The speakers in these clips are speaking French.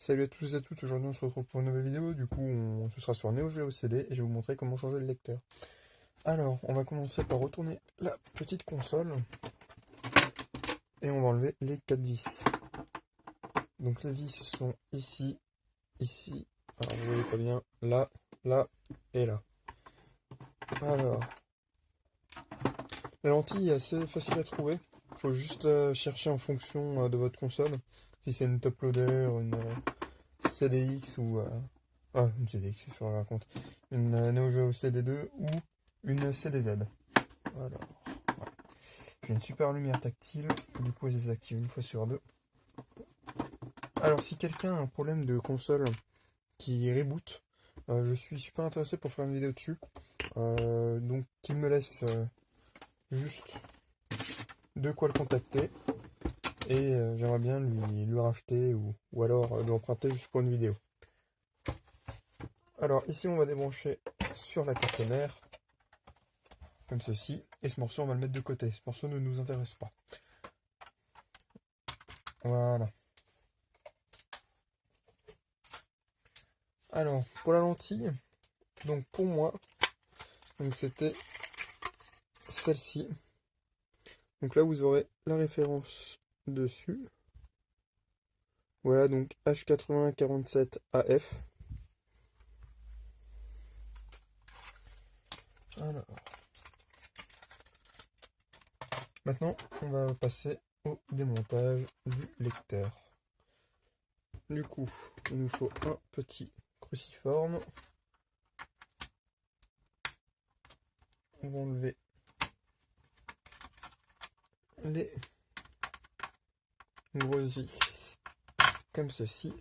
Salut à tous et à toutes, aujourd'hui on se retrouve pour une nouvelle vidéo, du coup ce sera sur Neo Geo CD et je vais vous montrer comment changer le lecteur. Alors, on va commencer par retourner la petite console et on va enlever les 4 vis. Donc les vis sont ici, ici, alors vous voyez pas bien, là, là et là. Alors, la lentille est assez facile à trouver, il faut juste chercher en fonction de votre console, si c'est une top loader, une CDX ou... une CDX, je me raconte. Une Neo Geo CD2 ou une CDZ. Alors, voilà. J'ai une super lumière tactile, du coup elle se désactive une fois sur deux. Alors si quelqu'un a un problème de console qui reboot, je suis super intéressé pour faire une vidéo dessus. Donc qu'il me laisse juste de quoi le contacter. Et j'aimerais bien lui racheter ou alors lui emprunter juste pour une vidéo. Alors ici on va débrancher sur la carte mère, comme ceci, et ce morceau on va le mettre de côté, ce morceau ne nous intéresse pas. Voilà. Alors pour la lentille, donc pour moi, donc c'était celle-ci. Donc là vous aurez la référence dessus. Voilà donc H8047AF. Alors. Maintenant, on va passer au démontage du lecteur. Du coup, il nous faut un petit cruciforme. On va enlever les grosses vis comme ceci.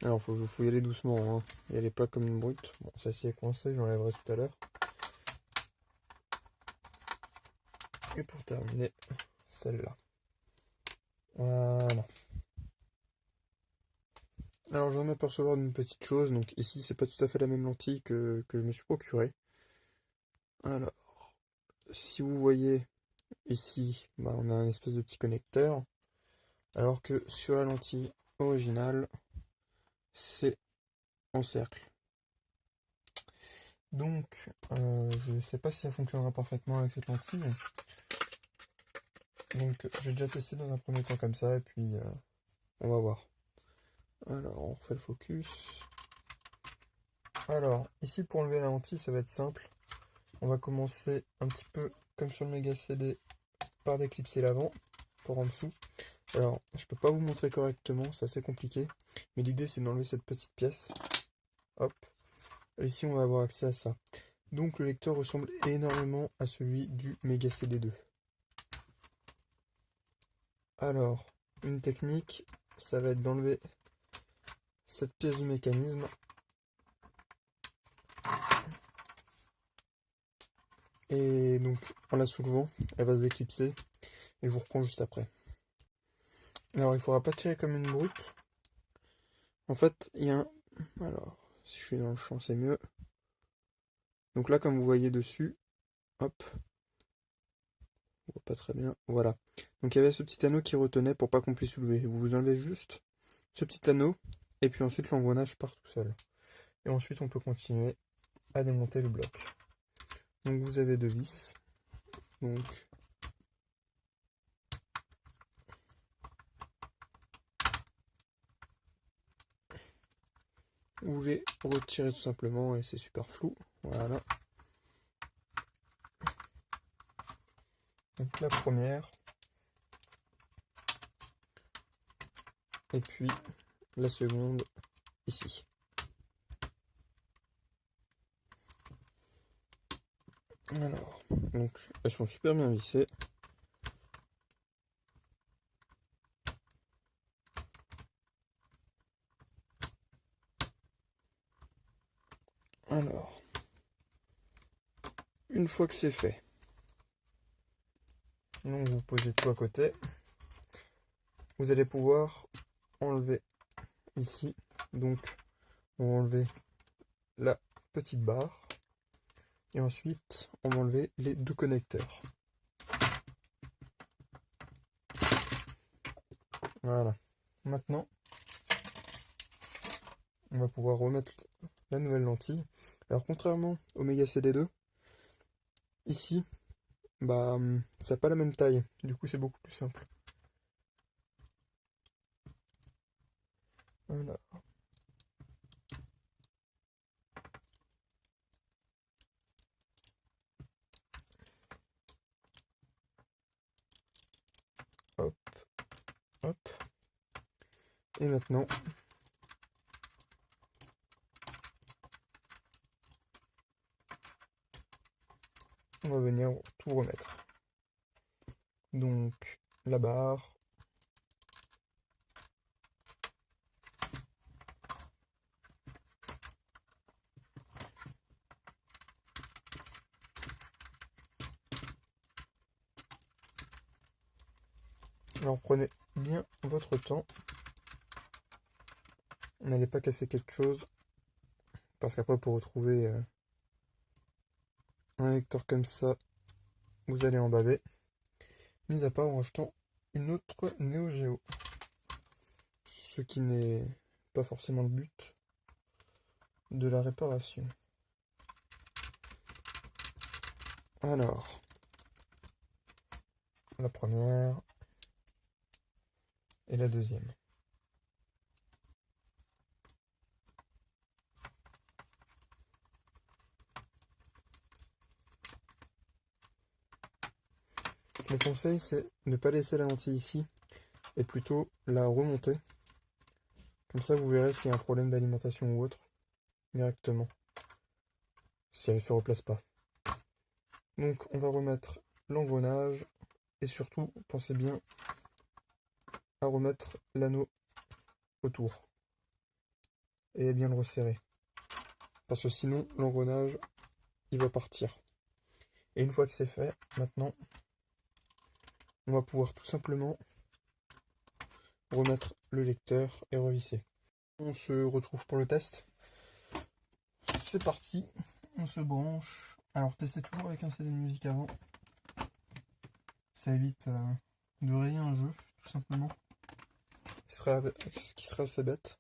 Alors faut y aller doucement, hein. Y aller pas comme une brute. Bon, ça s'y est coincé, j'enlèverai tout à l'heure. Et pour terminer, celle-là. Voilà. Alors je viens de m'apercevoir d'une petite chose, donc ici c'est pas tout à fait la même lentille que je me suis procurée. Alors, si vous voyez ici, bah, on a un espèce de petit connecteur, alors que sur la lentille originale, c'est en cercle. Donc, je ne sais pas si ça fonctionnera parfaitement avec cette lentille. Donc, j'ai déjà testé dans un premier temps comme ça, et puis on va voir. Alors, on refait le focus. Alors, ici pour enlever la lentille, ça va être simple. On va commencer un petit peu comme sur le Mega CD par déclipser l'avant pour en dessous. Alors, je peux pas vous montrer correctement, c'est assez compliqué, mais l'idée c'est d'enlever cette petite pièce. Hop. Et ici, on va avoir accès à ça. Donc, le lecteur ressemble énormément à celui du Mega CD2. Alors, une technique, ça va être d'enlever cette pièce du mécanisme. Et donc, en la soulevant, elle va se déclipser. Et je vous reprends juste après. Alors, il ne faudra pas tirer comme une brute. En fait, il y a un... Alors, si je suis dans le champ, c'est mieux. Donc là, comme vous voyez dessus, hop. On voit pas très bien. Voilà. Donc, il y avait ce petit anneau qui retenait pour pas qu'on puisse soulever. Vous enlevez juste ce petit anneau. Et puis ensuite, l'engrenage part tout seul. Et ensuite, on peut continuer à démonter le bloc. Donc, vous avez deux vis. Donc, vous les retirez tout simplement et c'est super flou. Voilà. Donc la première. Et puis la seconde ici. Alors, donc elles sont super bien vissées. Alors, une fois que c'est fait, donc vous posez tout à côté. Vous allez pouvoir enlever ici. Donc, on va enlever la petite barre. Et ensuite, on va enlever les deux connecteurs. Voilà. Maintenant, on va pouvoir remettre la nouvelle lentille. Alors, contrairement au Mega CD2, ici, bah, ça n'a pas la même taille. Du coup, c'est beaucoup plus simple. Voilà. Hop, hop. Et maintenant, on va venir tout remettre. Donc, la barre. Alors, prenez bien votre temps. N'allez pas casser quelque chose. Parce qu'après, pour retrouver un lecteur comme ça, vous allez en baver. Mis à part en achetant une autre Neo Geo. Ce qui n'est pas forcément le but de la réparation. Alors, la première et la deuxième. Mon conseil, c'est de ne pas laisser la lentille ici et plutôt la remonter. Comme ça, vous verrez s'il y a un problème d'alimentation ou autre directement, si elle ne se replace pas. Donc, on va remettre l'engrenage et surtout, pensez bien à remettre l'anneau autour et à bien le resserrer. Parce que sinon, l'engrenage, il va partir. Et une fois que c'est fait, maintenant, on va pouvoir tout simplement remettre le lecteur et revisser. On se retrouve pour le test. C'est parti, on se branche. Alors testez toujours avec un CD de musique avant. Ça évite de rayer un jeu, tout simplement. Ce qui serait assez bête.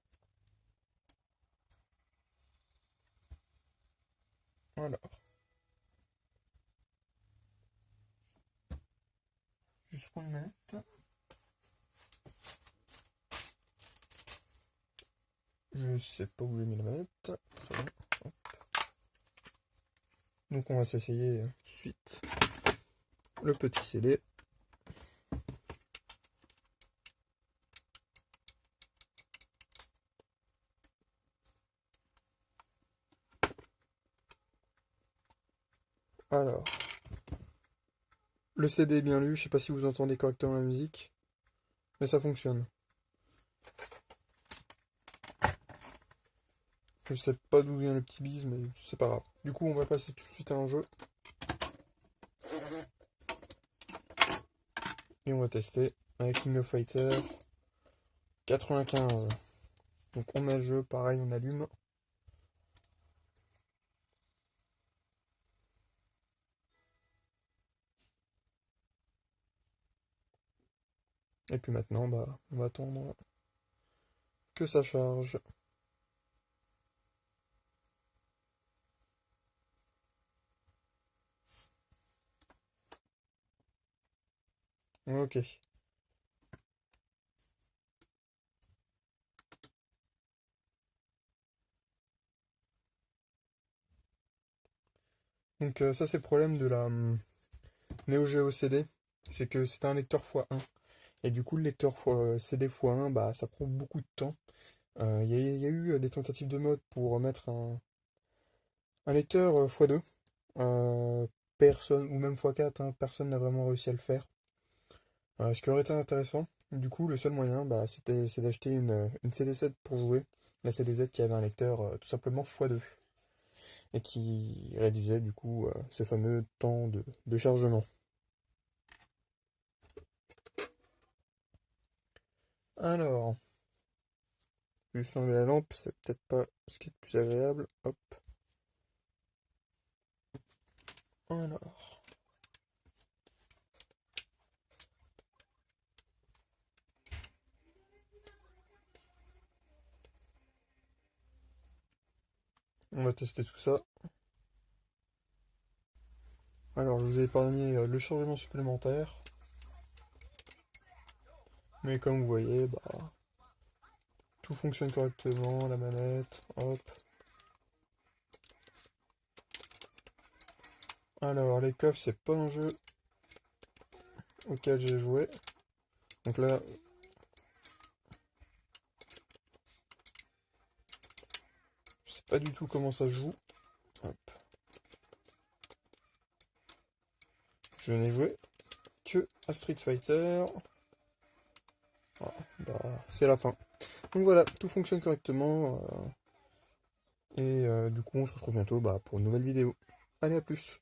Alors. Juste pour une manette. Je sais pas où j'ai mis la manette. Très bien. Hop. Donc on va s'essayer suite le petit CD. Alors, le CD est bien lu, je sais pas si vous entendez correctement la musique, mais ça fonctionne. Je sais pas d'où vient le petit bise, mais c'est pas grave. Du coup, on va passer tout de suite à un jeu. Et on va tester avec King of Fighter 95. Donc on met le jeu, pareil, on allume. Et puis maintenant, bah, on va attendre que ça charge. Ok. Donc ça c'est le problème de la Neo Geo CD, c'est que c'est un lecteur x1. Et du coup le lecteur CD x1, bah, ça prend beaucoup de temps. Il y a eu des tentatives de mode pour mettre un lecteur x2. Personne, ou même x4, hein, personne n'a vraiment réussi à le faire. Ce qui aurait été intéressant, du coup, le seul moyen, bah, c'est d'acheter une CD7 pour jouer. La CD7 qui avait un lecteur tout simplement x2 et qui réduisait du coup ce fameux temps de chargement. Alors, juste enlever la lampe, c'est peut-être pas ce qui est le plus agréable. Hop. Alors. On va tester tout ça. Alors, je vous ai épargné le chargement supplémentaire. Mais comme vous voyez, bah, tout fonctionne correctement, la manette, hop. Alors, les coffres, c'est pas un jeu auquel j'ai joué. Donc là, je sais pas du tout comment ça se joue. Hop. Je n'ai joué que à Street Fighter. Ah, bah, c'est la fin. Donc voilà, tout fonctionne correctement. Et du coup, on se retrouve bientôt bah, pour une nouvelle vidéo. Allez, à plus!